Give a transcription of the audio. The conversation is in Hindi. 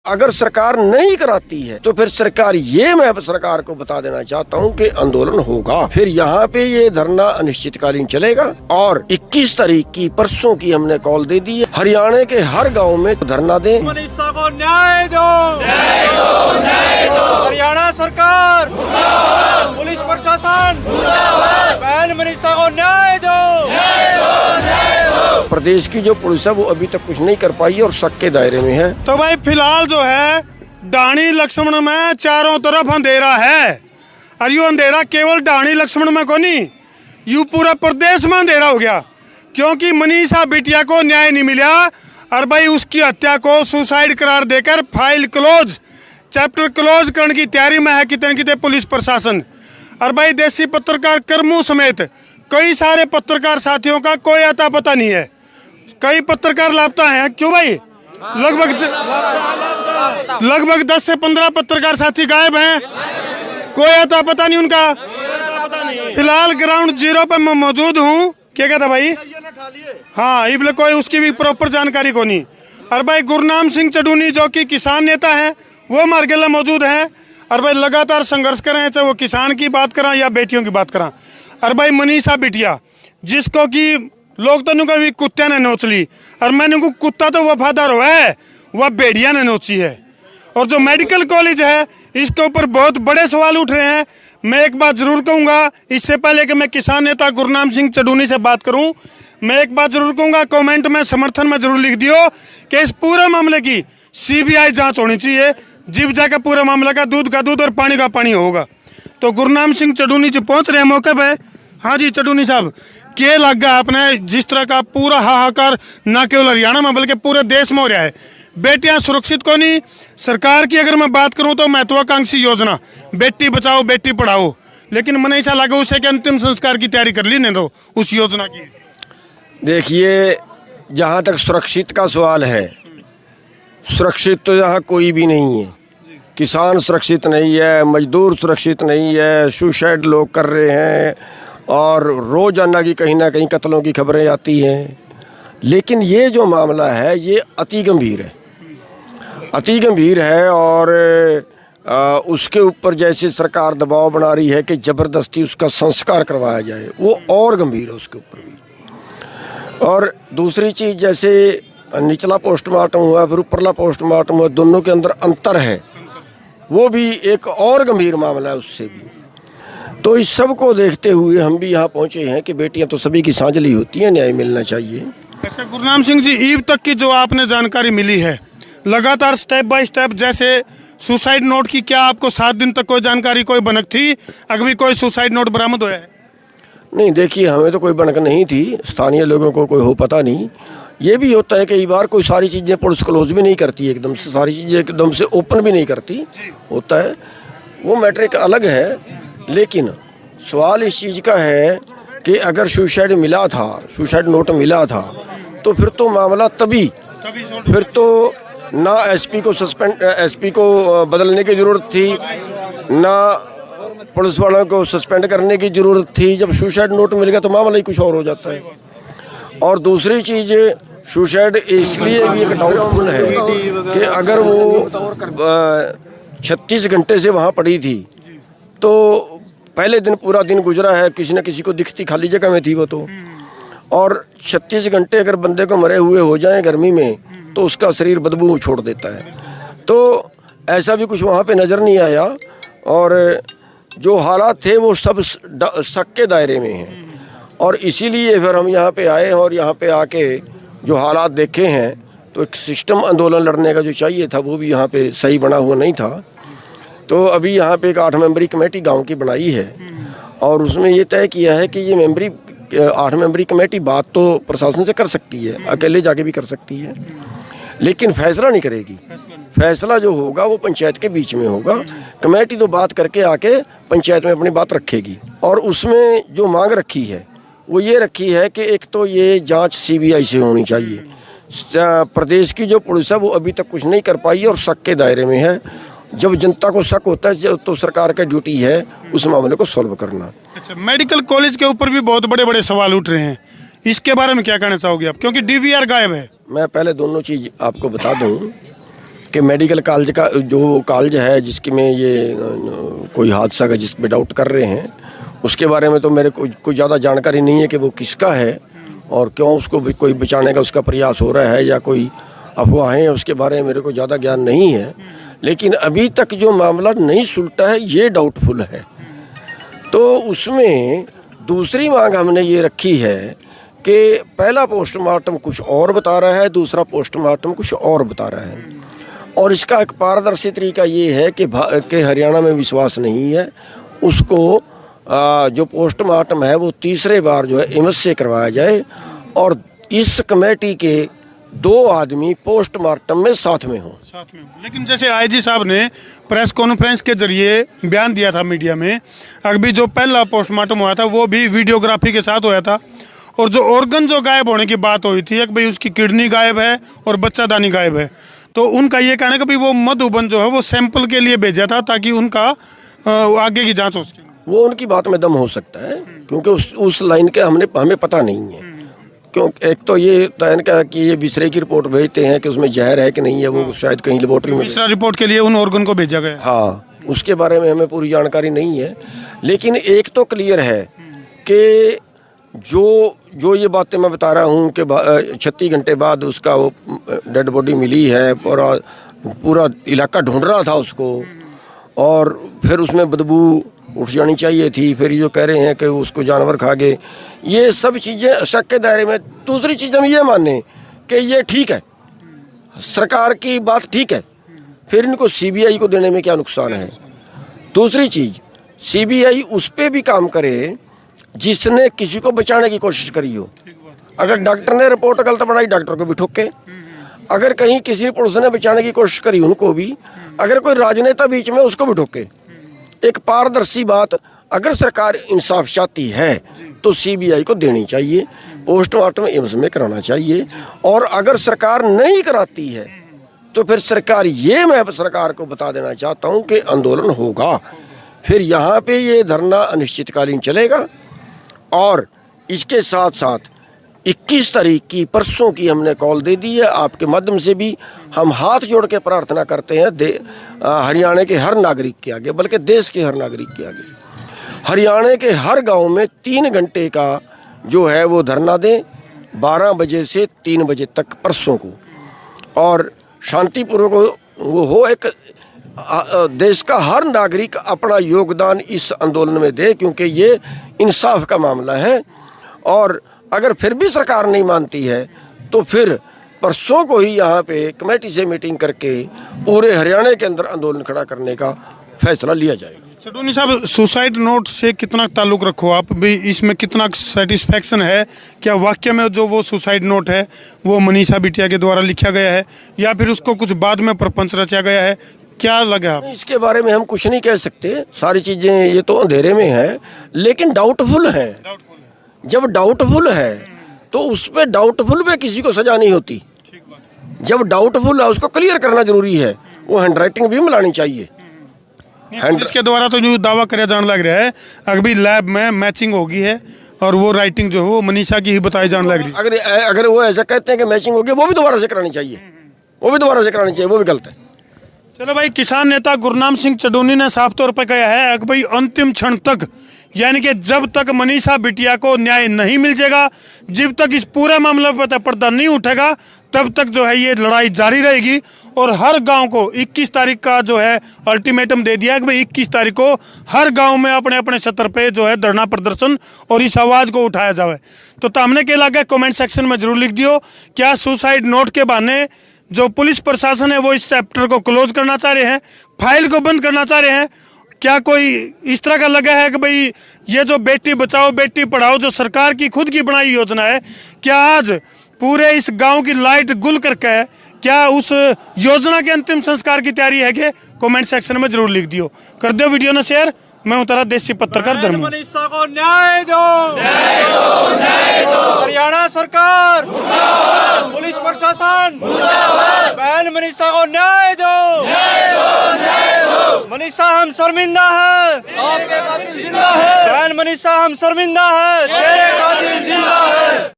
अगर सरकार नहीं कराती है तो फिर सरकार, ये मैं सरकार को बता देना चाहता हूँ कि आंदोलन होगा। फिर यहाँ पे ये धरना अनिश्चितकालीन चलेगा। और 21 तारीख की, परसों की हमने कॉल दे दी है, हरियाणा के हर गांव में धरना दें। मनीषा को न्याय दो, न्याय दो, न्याय दो। हरियाणा सरकार, पुलिस प्रशासन, बहन मनीषा को न्याय दो, न्याय दो, न्याय दो। प्रदेश की जो पुलिस है वो अभी तक कुछ नहीं कर पाई और शक के दायरे में है। तो भाई फिलहाल जो है डाणी लक्ष्मण में चारों तरफ अंधेरा है। और यो अंधेरा केवल डाणी लक्ष्मण में को नहीं, यू पूरा प्रदेश में अंधेरा हो गया, क्योंकि मनीषा बिटिया को न्याय नहीं मिला। और भाई उसकी हत्या को सुसाइड करार देकर फाइल क्लोज, चैप्टर क्लोज करने की तैयारी में है कितने पुलिस प्रशासन। और भाई देसी पत्रकार कर्मू समेत कई सारे पत्रकार साथियों का कोई अता पता नहीं है। कई पत्रकार लापता हैं। क्यों भाई? लगभग 10 से 15 पत्रकार साथी गायब हैं, कोई अता पता नहीं उनका। फिलहाल ग्राउंड जीरो पे मैं मौजूद हूँ। क्या कहता भाई? हाँ, इबले कोई उसकी भी प्रॉपर जानकारी को नहीं। और भाई गुरनाम सिंह चडूनी जो कि किसान नेता हैं, वो मार्गेला मौजूद हैं। और भाई लगातार संघर्ष कर रहे हैं, चाहे वो किसान की बात करा या बेटियों की बात करा। और भाई मनीषा बिटिया, जिसको कि लोग तो नुका भी कुत्ते ने नोच ली, और मैंने को कुत्ता तो वफादार हुआ है, वह भेड़िया ने नोची है। और जो मेडिकल कॉलेज है, इसके ऊपर बहुत बड़े सवाल उठ रहे हैं। मैं एक बात जरूर कहूँगा, इससे पहले कि मैं किसान नेता गुरनाम सिंह चडूनी से बात करूँ, मैं एक बात जरूर कहूँगा, कमेंट में समर्थन में जरूर लिख दियो कि इस पूरे मामले की CBI जांच होनी चाहिए। जीवजा का पूरा मामला का दूध और पानी का पानी होगा। तो गुरनाम सिंह चडूनी जी पहुँच रहे हैं मौके पर। हाँ जी चडूनी साहब, क्या लगा आपने जिस तरह का पूरा हाहाकार न केवल हरियाणा में बल्कि पूरे देश में हो रहा है? बेटियां सुरक्षित को नहीं। सरकार की अगर मैं बात करूं तो महत्वाकांक्षी योजना बेटी बचाओ बेटी पढ़ाओ, लेकिन मनीषा लागू से कि अंतिम संस्कार की तैयारी कर ली नहीं तो उस योजना की। देखिए, जहाँ तक सुरक्षित का सवाल है, सुरक्षित तो यहाँ कोई भी नहीं है। किसान सुरक्षित नहीं है, मजदूर सुरक्षित नहीं है, सुसाइड लोग कर रहे हैं और रोजाना की कहीं ना कहीं कत्लों की खबरें आती हैं। लेकिन ये जो मामला है ये अति गंभीर है, अति गंभीर है। और उसके ऊपर जैसे सरकार दबाव बना रही है कि ज़बरदस्ती उसका संस्कार करवाया जाए, वो और गंभीर है उसके ऊपर भी। और दूसरी चीज़, जैसे निचला पोस्टमार्टम हुआ फिर ऊपरला पोस्टमार्टम हुआ, दोनों के अंदर अंतर है, वो भी एक और गंभीर मामला है उससे भी। तो इस सब को देखते हुए हम भी यहाँ पहुँचे हैं कि बेटियाँ तो सभी की सांझली होती हैं, न्याय मिलना चाहिए। अच्छा गुरनाम सिंह जी, ईव तक की जो आपने जानकारी मिली है, लगातार स्टेप बाय स्टेप, जैसे सुसाइड नोट की, क्या आपको 7 दिन तक कोई जानकारी कोई बनक थी? अभी कोई सुसाइड नोट बरामद हुआ है? नहीं, देखिए हमें तो कोई बनक नहीं थी, स्थानीय लोगों को कोई हो पता नहीं। ये भी होता है कई बार कोई सारी चीज़ें पुलिस क्लोज भी नहीं करती, एकदम से सारी चीज़ें एकदम से ओपन भी नहीं करती, होता है, वो मैटर एक अलग है। लेकिन सवाल इस चीज़ का है कि अगर सुसाइड मिला था, सुसाइड नोट मिला था, तो फिर तो मामला तभी फिर तो ना SP को बदलने की ज़रूरत थी, ना पुलिस वालों को सस्पेंड करने की ज़रूरत थी। जब सुसाइड नोट मिल गया तो मामला ही कुछ और हो जाता है। और दूसरी चीज़, सुसाइड इसलिए भी एक डाउटफुल है कि अगर वो 36 घंटे से वहाँ पड़ी थी, तो पहले दिन पूरा दिन गुजरा है, किसी न किसी को दिखती खाली जगह में थी वो तो। और 36 घंटे अगर बंदे को मरे हुए हो जाएं गर्मी में, तो उसका शरीर बदबू छोड़ देता है। तो ऐसा भी कुछ वहाँ पे नज़र नहीं आया। और जो हालात थे वो सब शक के दायरे में हैं। और इसीलिए फिर हम यहाँ पे आए और यहाँ पे आके जो हालात देखे हैं, तो एक सिस्टम आंदोलन लड़ने का जो चाहिए था वो भी यहाँ पे सही बना हुआ नहीं था। तो अभी यहाँ पे एक 8 मेंबरी कमेटी गांव की बनाई है और उसमें ये तय किया है कि ये 8 मेंबरी कमेटी बात तो प्रशासन से कर सकती है, अकेले जाके भी कर सकती है, लेकिन फैसला नहीं करेगी। फैसला जो होगा वो पंचायत के बीच में होगा। कमेटी तो बात करके आके पंचायत में अपनी बात रखेगी। और उसमें जो मांग रखी है वो ये रखी है कि एक तो ये जांच CBI से होनी चाहिए। प्रदेश की जो पुलिस है वो अभी तक कुछ नहीं कर पाई और शक के दायरे में है। जब जनता को शक होता है तो सरकार का ड्यूटी है उस मामले को सॉल्व करना। अच्छा, मेडिकल कॉलेज के ऊपर भी बहुत बड़े बड़े सवाल उठ रहे हैं, इसके बारे में क्या कहना चाहोगे आप, क्योंकि DVR गायब है? मैं पहले दोनों चीज़ आपको बता दूं कि मेडिकल कॉलेज का जो कॉलेज है जिसकी में ये कोई हादसा का जिस पे डाउट कर रहे हैं, उसके बारे में तो मेरे को कोई ज़्यादा जानकारी नहीं है कि वो किसका है और क्यों उसको भी कोई बचाने का उसका प्रयास हो रहा है या कोई अफवाहें हैं, उसके बारे में मेरे को ज़्यादा ज्ञान नहीं है। लेकिन अभी तक जो मामला नहीं सुलटा है ये डाउटफुल है। तो उसमें दूसरी मांग हमने ये रखी है कि पहला पोस्टमार्टम कुछ और बता रहा है, दूसरा पोस्टमार्टम कुछ और बता रहा है, और इसका एक पारदर्शी तरीका ये है कि हरियाणा में विश्वास नहीं है, उसको जो पोस्टमार्टम है वो तीसरे बार जो है एम्स से करवाया जाए और इस कमेटी के 2 आदमी पोस्टमार्टम में साथ में हों। लेकिन जैसे आईजी साहब ने प्रेस कॉन्फ्रेंस के जरिए बयान दिया था मीडिया में, अभी जो पहला पोस्टमार्टम हुआ था वो भी वीडियोग्राफी के साथ हुआ था, और जो ऑर्गन जो गायब होने की बात हुई थी कि भाई उसकी किडनी गायब है और बच्चादानी गायब है, तो उनका ये कहना है कि भाई वो मधुबन जो है वो सैंपल के लिए भेजा था ताकि उनका आगे की जांच हो सके। वो उनकी बात में दम हो सकता है क्योंकि उस लाइन के हमें पता नहीं है। क्यों एक तो ये तय का कि ये विसरे की रिपोर्ट भेजते हैं कि उसमें जहर है कि नहीं है, वो शायद कहीं लेबोरेटरी में तीसरा रिपोर्ट के लिए उन ऑर्गन को भेजा गया। हाँ, उसके बारे में हमें पूरी जानकारी नहीं है। लेकिन एक तो क्लियर है कि जो ये बातें मैं बता रहा हूँ कि 36 घंटे बाद उसका वो डेड बॉडी मिली है, पूरा इलाका ढूंढ रहा था उसको, और फिर उसमें बदबू उठ जानी चाहिए थी, फिर जो कह रहे हैं कि उसको जानवर खा गए, ये सब चीज़ें शक के दायरे में। दूसरी चीज़ हम ये माने कि ये ठीक है, सरकार की बात ठीक है, फिर इनको सीबीआई को देने में क्या नुकसान है। दूसरी चीज़, सीबीआई उस पर भी काम करे जिसने किसी को बचाने की कोशिश करी हो। अगर डॉक्टर ने रिपोर्ट गलत बनाई, डॉक्टर को भी ठोके। अगर कहीं किसी पुलिस ने बचाने की कोशिश करी, उनको भी। अगर कोई राजनेता बीच में, उसको भी ठोके। एक पारदर्शी बात, अगर सरकार इंसाफ चाहती है तो सीबीआई को देनी चाहिए, पोस्टमार्टम एम्स में कराना चाहिए। और अगर सरकार नहीं कराती है तो फिर मैं सरकार को बता देना चाहता हूं कि आंदोलन होगा। फिर यहाँ पे ये धरना अनिश्चितकालीन चलेगा। और इसके साथ साथ 21 तारीख की, परसों की हमने कॉल दे दी है। आपके माध्यम से भी हम हाथ जोड़ के प्रार्थना करते हैं हरियाणा के हर नागरिक के आगे, बल्कि देश के हर नागरिक के आगे, हरियाणा के हर गांव में 3 घंटे का जो है वो धरना दें, 12 बजे से 3 बजे तक परसों को, और शांतिपूर्वक वो हो। एक देश का हर नागरिक अपना योगदान इस आंदोलन में दे, क्योंकि ये इंसाफ का मामला है। और अगर फिर भी सरकार नहीं मानती है तो फिर परसों को ही यहाँ पे कमेटी से मीटिंग करके पूरे हरियाणा के अंदर आंदोलन खड़ा करने का फैसला लिया जाएगा। चटोनी साहब, सुसाइड नोट से कितना ताल्लुक रखो आप भी, इसमें कितना सेटिस्फेक्शन है? क्या वाकई में जो वो सुसाइड नोट है वो मनीषा बिटिया के द्वारा लिखा गया है या फिर उसको कुछ बाद में प्रपंच रचा गया है? क्या लगा आप? इसके बारे में हम कुछ नहीं कह सकते, सारी चीज़ें ये तो अंधेरे में है, लेकिन डाउटफुल है। जब डाउटफुल है तो उस पर डाउटफुल पे किसी को सजा नहीं होती। जब डाउटफुल है उसको क्लियर करना जरूरी है, वो हैंडराइटिंग भी मिलानी चाहिए। इसके द्वारा तो जो दावा करे जाने लग रहा है अभी लैब में मैचिंग होगी है और वो राइटिंग जो है वो मनीषा की ही बताई जाने लग रही है। अगर वो ऐसा कहते हैं कि मैचिंग होगी, वो भी दोबारा से करानी चाहिए, वो भी गलत है। चलो भाई, किसान नेता गुरनाम सिंह चडोनी ने साफ तौर पर कहा है कि भाई अंतिम क्षण तक, यानी कि जब तक मनीषा बिटिया को न्याय नहीं मिल जाएगा, जब तक इस पूरे मामले पर पर्दा नहीं उठेगा, तब तक जो है ये लड़ाई जारी रहेगी। और हर गांव को 21 तारीख का जो है अल्टीमेटम दे दिया कि भाई 21 तारीख को हर गांव में अपने अपने सतर पे जो है धरना प्रदर्शन और इस आवाज़ को उठाया जाए। तो हमने के लगा कमेंट सेक्शन में जरूर लिख दियो, क्या सुसाइड नोट के बहाने जो पुलिस प्रशासन है वो इस चैप्टर को क्लोज करना चाह रहे हैं, फाइल को बंद करना चाह रहे हैं? क्या कोई इस तरह का लगा है कि भाई ये जो बेटी बचाओ बेटी पढ़ाओ जो सरकार की खुद की बनाई योजना है, क्या आज पूरे इस गांव की लाइट गुल करके है? क्या उस योजना के अंतिम संस्कार की तैयारी है? कि कमेंट सेक्शन में जरूर लिख दियो। कर दो वीडियो ने शेयर। मैं उतारा देसी पत्रकार धर्म। मनीषा को न्याय दो, न्याय दो, न्याय दो। हरियाणा सरकार मुर्दाबाद, पुलिस प्रशासन मुर्दाबाद, बहन मनीषा को न्याय दो, न्याय दो, न्याय दो। मनीषा हम शर्मिंदा है, आपके कातिल जिंदा है। बहन मनीषा हम शर्मिंदा है, तेरे कातिल जिंदा है।